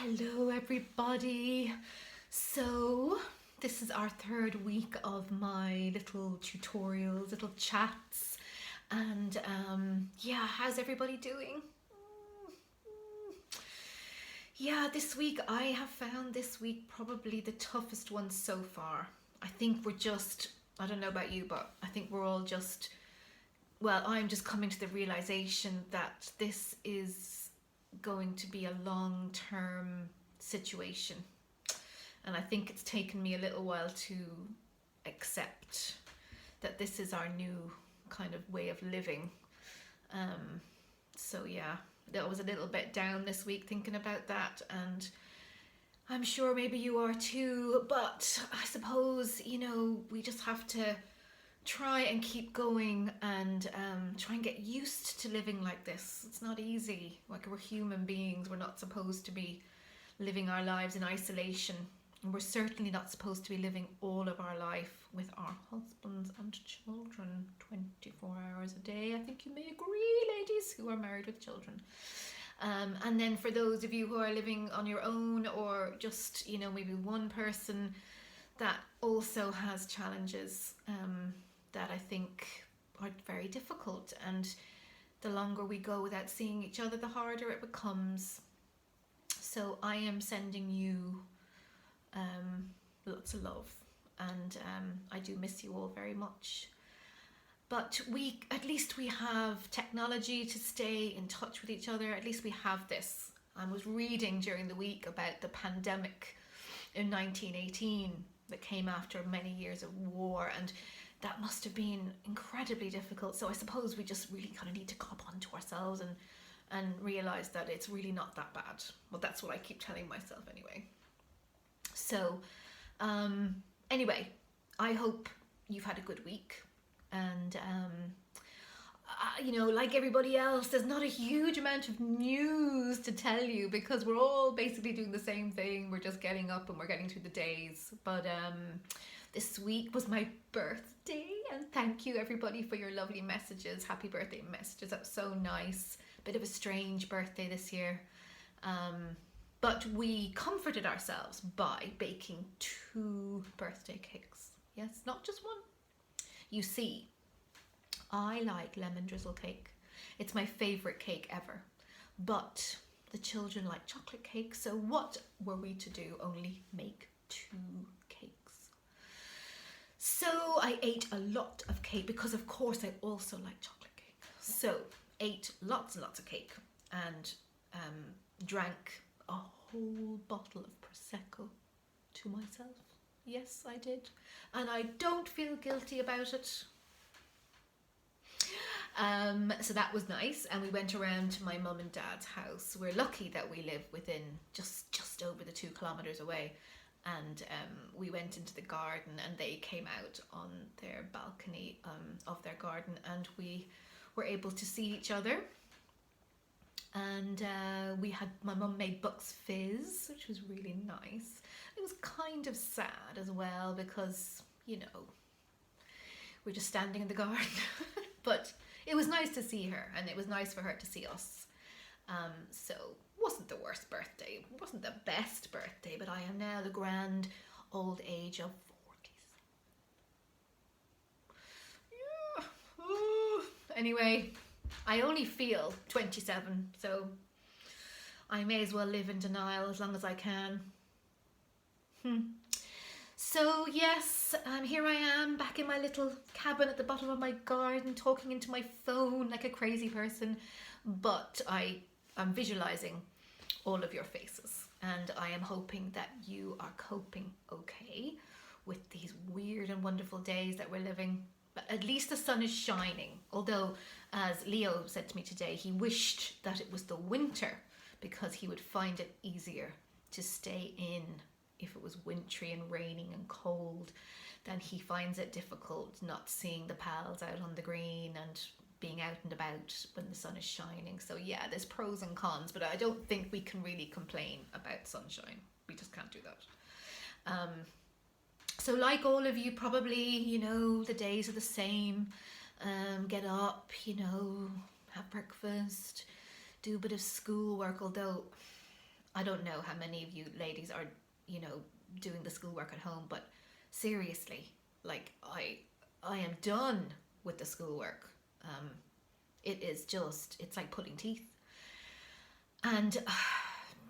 Hello, everybody. So, this is our third week of my little tutorials, little chats, and yeah, how's everybody doing? Yeah, this week I have found this week probably the toughest one so far. I think we're just, I don't know about you, but I think we're all just, well, I'm just coming to the realization that this is going to be a long term situation. And I think it's taken me a little while to accept that this is our new kind of way of living. So, yeah, that was a little bit down this week thinking about that. And I'm sure maybe you are too. But I suppose, we just have to try and keep going and try and get used to living like this. It's not easy. Like, we're human beings. We're not supposed to be living our lives in isolation. And we're certainly not supposed to be living all of our life with our husbands and children 24 hours a day. I think you may agree, ladies who are married with children. And then for those of you who are living on your own, or just, maybe one person that also has challenges that I think are very difficult. And the longer we go without seeing each other, the harder it becomes. So I am sending you lots of love, and I do miss you all very much. But at least we have technology to stay in touch with each other. At least we have this. I was reading during the week about the pandemic in 1918 that came after many years of war, and that must have been incredibly difficult. So I suppose we just really kind of need to cop on to ourselves and realize that it's really not that bad. Well, that's what I keep telling myself anyway. So anyway, I hope you've had a good week. And like everybody else, there's not a huge amount of news to tell you because we're all basically doing the same thing. We're just getting up and we're getting through the days. But this week was my birthday, and thank you everybody for your lovely messages. Happy birthday messages. That was so nice. Bit of a strange birthday this year. But we comforted ourselves by baking 2 birthday cakes. Yes, not just one. You see, I like lemon drizzle cake. It's my favourite cake ever. But the children like chocolate cake, so what were we to do? Only make 2 cakes. So I ate a lot of cake because, of course, I also like chocolate cake. So ate lots and lots of cake and drank a whole bottle of Prosecco to myself. Yes, I did. And I don't feel guilty about it. So that was nice. And we went around to my mum and dad's house. We're lucky that we live within just over the 2 kilometres away. And we went into the garden and they came out on their balcony of their garden, and we were able to see each other. And my mum made Bucks Fizz, which was really nice. It was kind of sad as well because, we're just standing in the garden. But it was nice to see her, and it was nice for her to see us. So it wasn't the worst birthday. It wasn't the best birthday, but I am now the grand old age of 47. Yeah. Anyway, I only feel 27, so I may as well live in denial as long as I can. So yes, here I am back in my little cabin at the bottom of my garden, talking into my phone like a crazy person, but I am visualizing all of your faces, and I am hoping that you are coping okay with these weird and wonderful days that we're living. But at least the sun is shining, although, as Leo said to me today, he wished that it was the winter because he would find it easier to stay in if it was wintry and raining and cold. Then he finds it difficult not seeing the pals out on the green and being out and about when the sun is shining. So yeah, there's pros and cons, but I don't think we can really complain about sunshine. We just can't do that. So like all of you probably, the days are the same. Get up, have breakfast, do a bit of schoolwork, although I don't know how many of you ladies are, you know, doing the schoolwork at home, but seriously, like I am done with the schoolwork. Um, it is just, it's like pulling teeth. And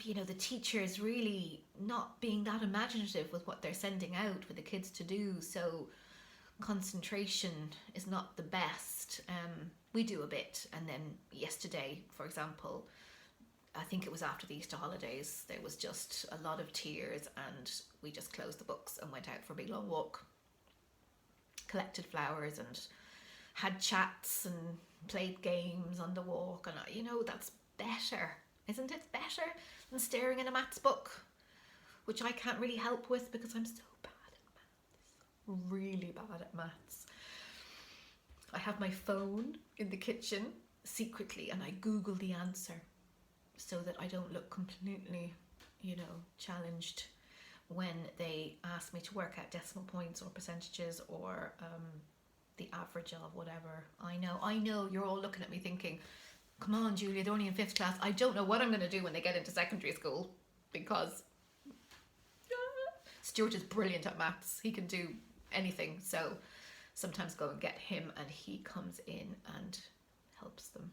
you know, the teachers really not being that imaginative with what they're sending out for the kids to do, so concentration is not the best. We do a bit, and then yesterday, for example, I think it was after the Easter holidays, there was just a lot of tears, and we just closed the books and went out for a big long walk, collected flowers and had chats and played games on the walk. And you know, that's better, isn't it? Better than staring in a maths book, which I can't really help with because I'm so bad at maths, really bad at maths. I have my phone in the kitchen secretly, and I Google the answer so that I don't look completely, you know, challenged when they ask me to work out decimal points or percentages or the average of whatever. I know you're all looking at me thinking, come on, Julia, they're only in 5th class. I don't know what I'm going to do when they get into secondary school, because Stuart is brilliant at maths. He can do anything. So sometimes go and get him, and he comes in and helps them.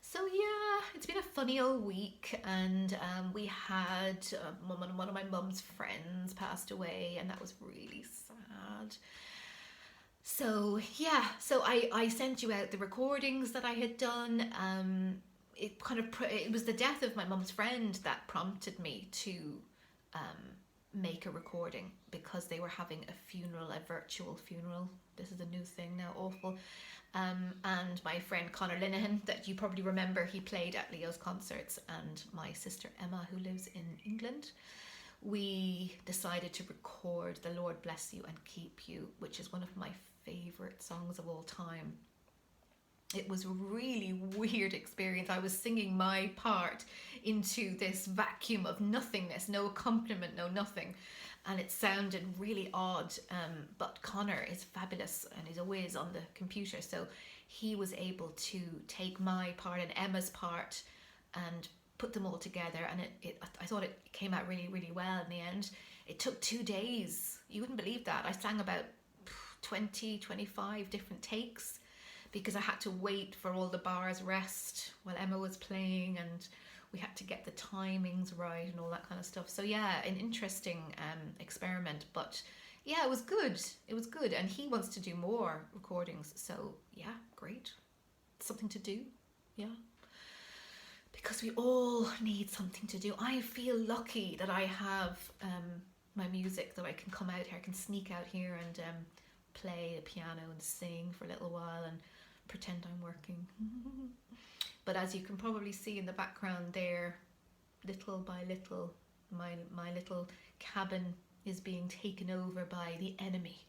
So yeah, it's been a funny old week, and we had one of my mum's friends passed away, and that was really sad. So yeah, so I sent you out the recordings that I had done. It was the death of my mum's friend that prompted me to make a recording, because they were having a virtual funeral. This is a new thing now, awful. And my friend Conor Linehan, that you probably remember, he played at Leo's concerts, and my sister Emma, who lives in England, we decided to record The Lord Bless You and Keep You, which is one of my favourite songs of all time. It was a really weird experience. I was singing my part into this vacuum of nothingness, no accompaniment, no nothing. And it sounded really odd, but Connor is fabulous and is always on the computer, so he was able to take my part and Emma's part and put them all together, and I thought it came out really, really well in the end. It took 2 days. You wouldn't believe that. I sang about 25 different takes, because I had to wait for all the bars rest while Emma was playing, and we had to get the timings right and all that kind of stuff. So yeah, an interesting experiment, but yeah, it was good. And he wants to do more recordings, so yeah, great. Something to do, yeah. Because we all need something to do. I feel lucky that I have my music, that I can come out here, I can sneak out here and play the piano and sing for a little while and pretend I'm working. But as you can probably see in the background there, little by little, my little cabin is being taken over by the enemy,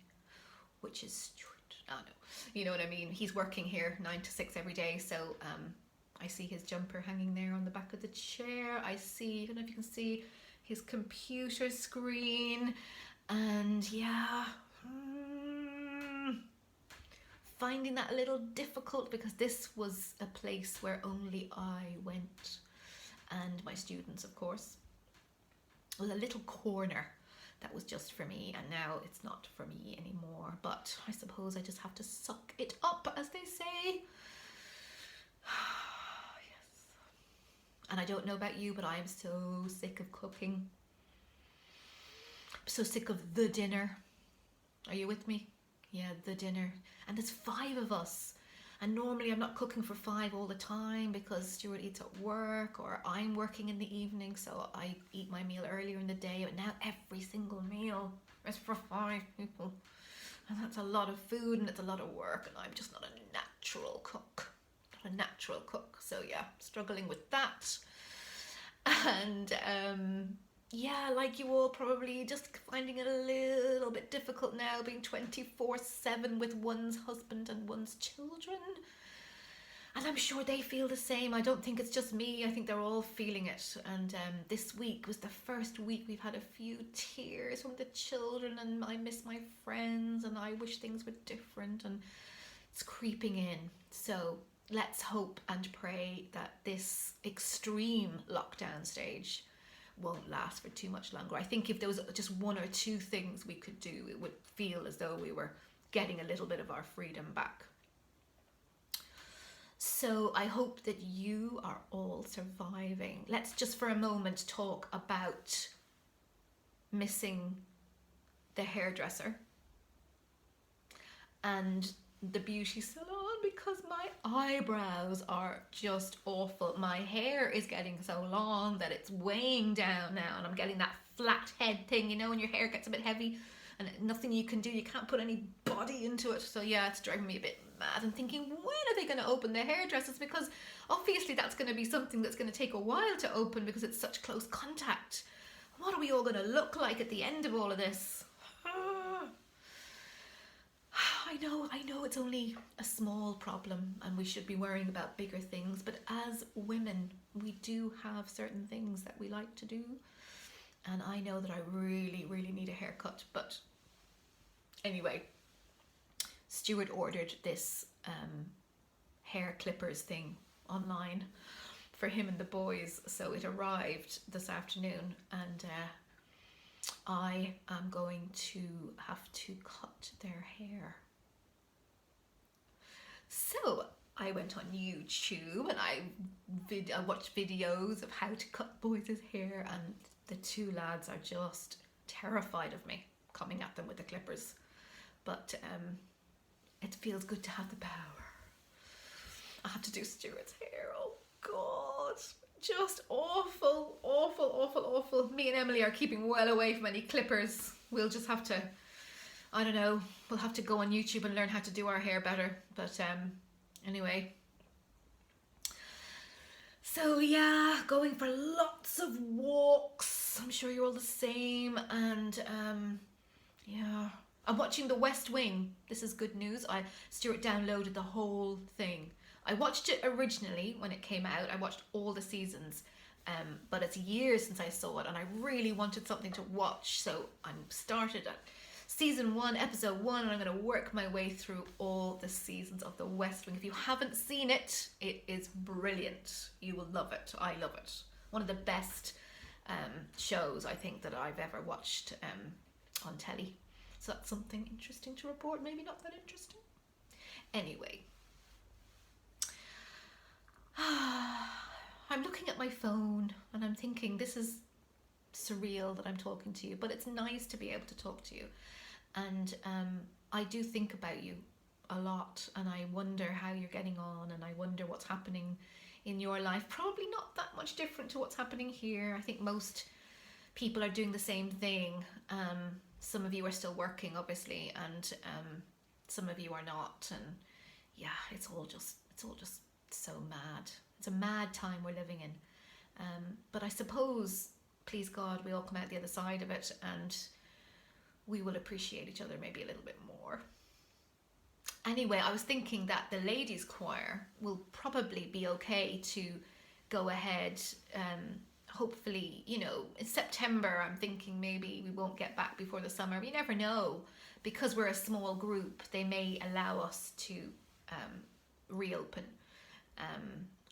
which is Stuart. Oh no, you know what I mean. He's working here 9 to 6 every day, so I see his jumper hanging there on the back of the chair. I don't know if you can see his computer screen, and yeah, finding that a little difficult, because this was a place where only I went, and my students, of course. Well, a little corner that was just for me, and now it's not for me anymore, but I suppose I just have to suck it up, as they say. Yes. And I don't know about you, but I am so sick of cooking. I'm so sick of the dinner. Are you with me? Yeah, the dinner. And there's 5 of us. And normally I'm not cooking for 5 all the time, because Stuart eats at work, or I'm working in the evening, so I eat my meal earlier in the day. But now every single meal is for 5 people. And that's a lot of food, and it's a lot of work, and I'm just not a natural cook. Not a natural cook. So yeah, struggling with that. And yeah, like you all, probably just finding it a little bit difficult now, being 24/7 with one's husband and one's children. And I'm sure they feel the same. I don't think it's just me. I think they're all feeling it. And this week was the first week we've had a few tears from the children, and I miss my friends, and I wish things were different, and it's creeping in. So let's hope and pray that this extreme lockdown stage won't last for too much longer. I think if there was just one or two things we could do, it would feel as though we were getting a little bit of our freedom back. So I hope that you are all surviving. Let's just for a moment talk about missing the hairdresser and the beauty salon, because my eyebrows are just awful. My hair is getting so long that it's weighing down now, and I'm getting that flat head thing, you know, when your hair gets a bit heavy and nothing you can do, you can't put any body into it. So yeah, it's driving me a bit mad. I'm thinking, when are they going to open the hairdressers? Because obviously that's going to be something that's going to take a while to open because it's such close contact. What are we all going to look like at the end of all of this? I know it's only a small problem and we should be worrying about bigger things, but as women, we do have certain things that we like to do. And I know that I really, really need a haircut. But anyway, Stuart ordered this hair clippers thing online for him and the boys. So it arrived this afternoon, and I am going to have to cut their hair. So I went on YouTube and I watched videos of how to cut boys' hair, and the two lads are just terrified of me coming at them with the clippers. But it feels good to have the power. I have to do Stuart's hair. Oh God, just awful, awful, awful, awful. Me and Emily are keeping well away from any clippers. We'll just have to, I don't know, we'll have to go on YouTube and learn how to do our hair better. But anyway. So yeah, going for lots of walks. I'm sure you're all the same. And yeah, I'm watching The West Wing. This is good news. Stuart downloaded the whole thing. I watched it originally when it came out. I watched all the seasons. But it's years since I saw it, and I really wanted something to watch. So I started at season 1, episode 1, and I'm going to work my way through all the seasons of The West Wing. If you haven't seen it, it is brilliant. You will love it. I love it. One of the best shows I think that I've ever watched on telly. So that's something interesting to report. Maybe not that interesting. Anyway. I'm looking at my phone and I'm thinking, this is surreal that I'm talking to you, but it's nice to be able to talk to you. And I do think about you a lot, and I wonder how you're getting on, and I wonder what's happening in your life. Probably not that much different to what's happening here. I think most people are doing the same thing. Some of you are still working, obviously, and some of you are not. And yeah, it's all just so mad. It's a mad time we're living in. But I suppose, please God, we all come out the other side of it, and we will appreciate each other maybe a little bit more. Anyway, I was thinking that the ladies' choir will probably be okay to go ahead. Hopefully, you know, in September, I'm thinking maybe we won't get back before the summer. You never know. Because we're a small group, they may allow us to reopen.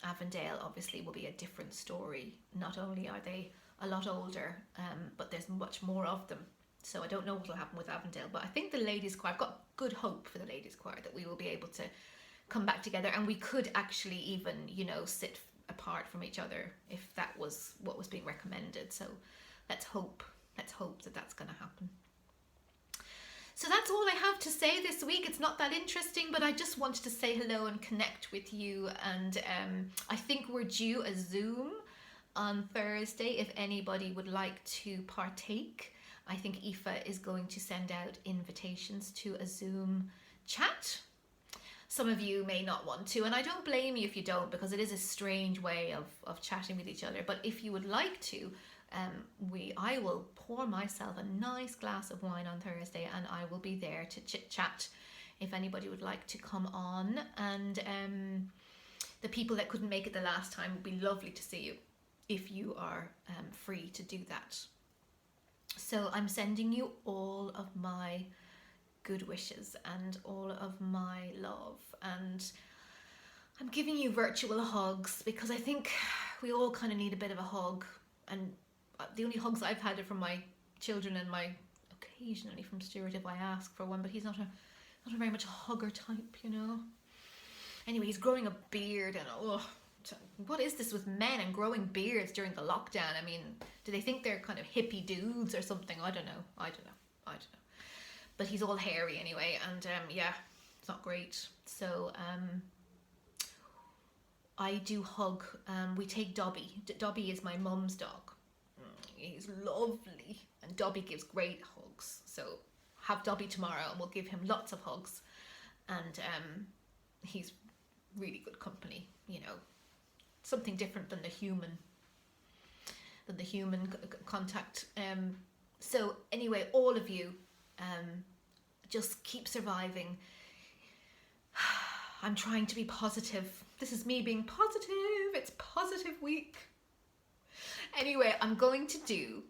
Avondale obviously will be a different story. Not only are they a lot older, but there's much more of them. So I don't know what will happen with Avondale, but I think the ladies' choir, I've got good hope for the ladies' choir that we will be able to come back together, and we could actually even, you know, sit apart from each other if that was what was being recommended. So let's hope that that's going to happen. So that's all I have to say this week. It's not that interesting, but I just wanted to say hello and connect with you. And I think we're due a Zoom on Thursday if anybody would like to partake. I think Aoife is going to send out invitations to a Zoom chat. Some of you may not want to, and I don't blame you if you don't, because it is a strange way of chatting with each other. But if you would like to, I will pour myself a nice glass of wine on Thursday, and I will be there to chit chat if anybody would like to come on. And the people that couldn't make it the last time, would be lovely to see you if you are free to do that. So I'm sending you all of my good wishes and all of my love, and I'm giving you virtual hugs because I think we all kind of need a bit of a hug. And the only hugs I've had are from my children and occasionally from Stuart if I ask for one, but he's not a very much a hugger type, you know. Anyway, he's growing a beard and what is this with men and growing beards during the lockdown? I mean, do they think they're kind of hippie dudes or something? I don't know. But he's all hairy anyway, and yeah, it's not great. So I do hug. We take Dobby. Dobby is my mum's dog. He's lovely, and Dobby gives great hugs. So have Dobby tomorrow, and we'll give him lots of hugs. And he's really good company. You know, something different than the human. Contact. So anyway, all of you, just keep surviving. I'm trying to be positive. This is me being positive. It's positive week. Anyway, I'm going to do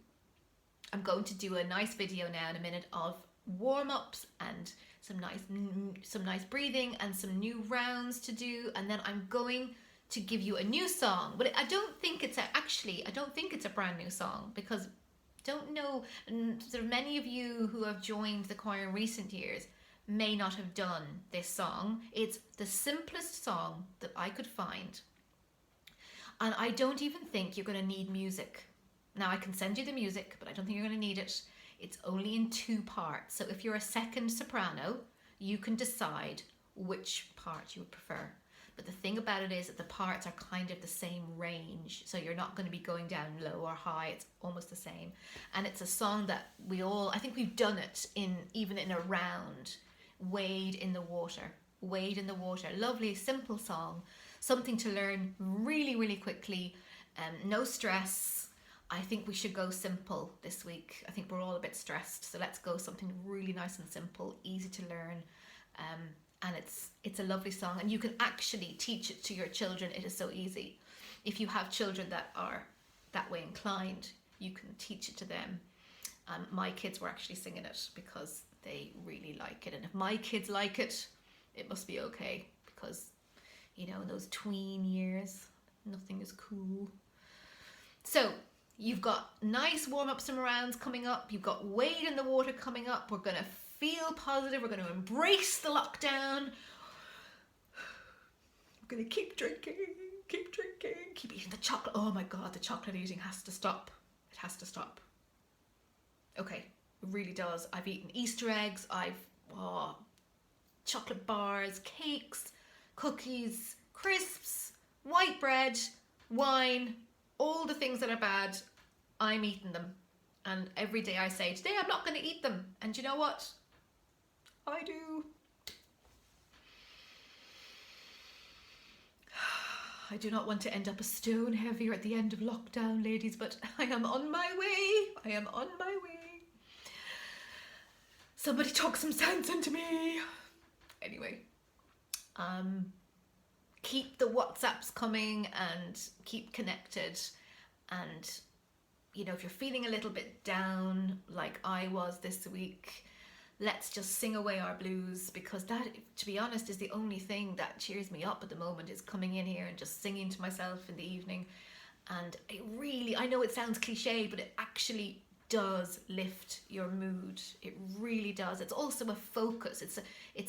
a nice video now in a minute of warm-ups and some nice breathing and some new rounds to do, and then I'm going to give you a new song. But I don't think it's a brand new song, because don't know, and sort of many of you who have joined the choir in recent years may not have done this song. It's the simplest song that I could find, and I don't even think you're going to need music. Now, I can send you the music, but I don't think you're going to need it. It's only in 2 parts, so if you're a second soprano, you can decide which part you would prefer. But the thing about it is that the parts are kind of the same range, so you're not going to be going down low or high. It's almost the same. And it's a song that I think we've done it even in a round. Wade in the Water. Wade in the Water. Lovely, simple song. Something to learn really, really quickly. No stress. I think we should go simple this week. I think we're all a bit stressed, so let's go something really nice and simple, easy to learn. And it's a lovely song, and you can actually teach it to your children. It is so easy. If you have children that are that way inclined, you can teach it to them. My kids were actually singing it because they really like it, and if my kids like it, it must be okay, because, you know, in those tween years, nothing is cool. So you've got nice warm-ups and rounds coming up. You've got Wade in the Water coming up. We're going to feel positive. We're going to embrace the lockdown. We're going to keep drinking, keep eating the chocolate. Oh my God, the chocolate eating has to stop. It has to stop. Okay, it really does. I've eaten Easter eggs. Chocolate bars, cakes, cookies, crisps, white bread, wine, all the things that are bad. I'm eating them. And every day I say, today I'm not going to eat them. And you know what? I do. I do not want to end up a stone heavier at the end of lockdown, ladies, but I am on my way. I am on my way. Somebody talk some sense into me. Anyway, keep the WhatsApps coming and keep connected. And, you know, if you're feeling a little bit down like I was this week, let's just sing away our blues, because that, to be honest, is the only thing that cheers me up at the moment, is coming in here and just singing to myself in the evening. And it really, I know it sounds cliche, but it actually does lift your mood. It really does. It's also a focus.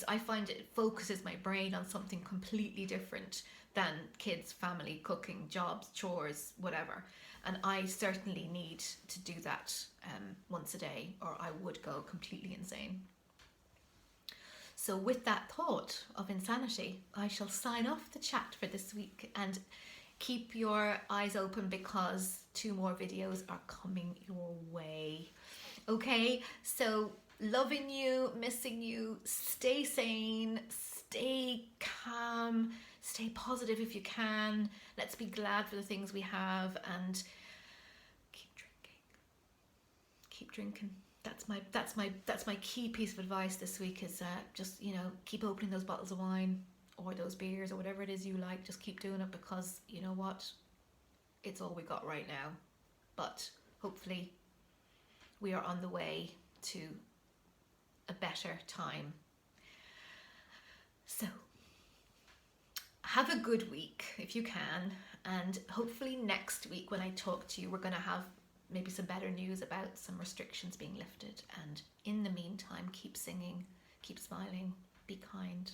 I find it focuses my brain on something completely different than kids, family, cooking, jobs, chores, whatever. And I certainly need to do that once a day, or I would go completely insane. So with that thought of insanity, I shall sign off the chat for this week, and keep your eyes open, because 2 more videos are coming your way. Okay, so loving you, missing you, stay sane, stay calm, stay positive if you can. Let's be glad for the things we have, and keep drinking. That's my key piece of advice this week, is just, you know, keep opening those bottles of wine or those beers or whatever it is you like. Just keep doing it, because you know what, it's all we got right now, but hopefully we are on the way to a better time. So have a good week if you can, and hopefully next week when I talk to you, we're going to have maybe some better news about some restrictions being lifted. And in the meantime, keep singing, keep smiling, be kind.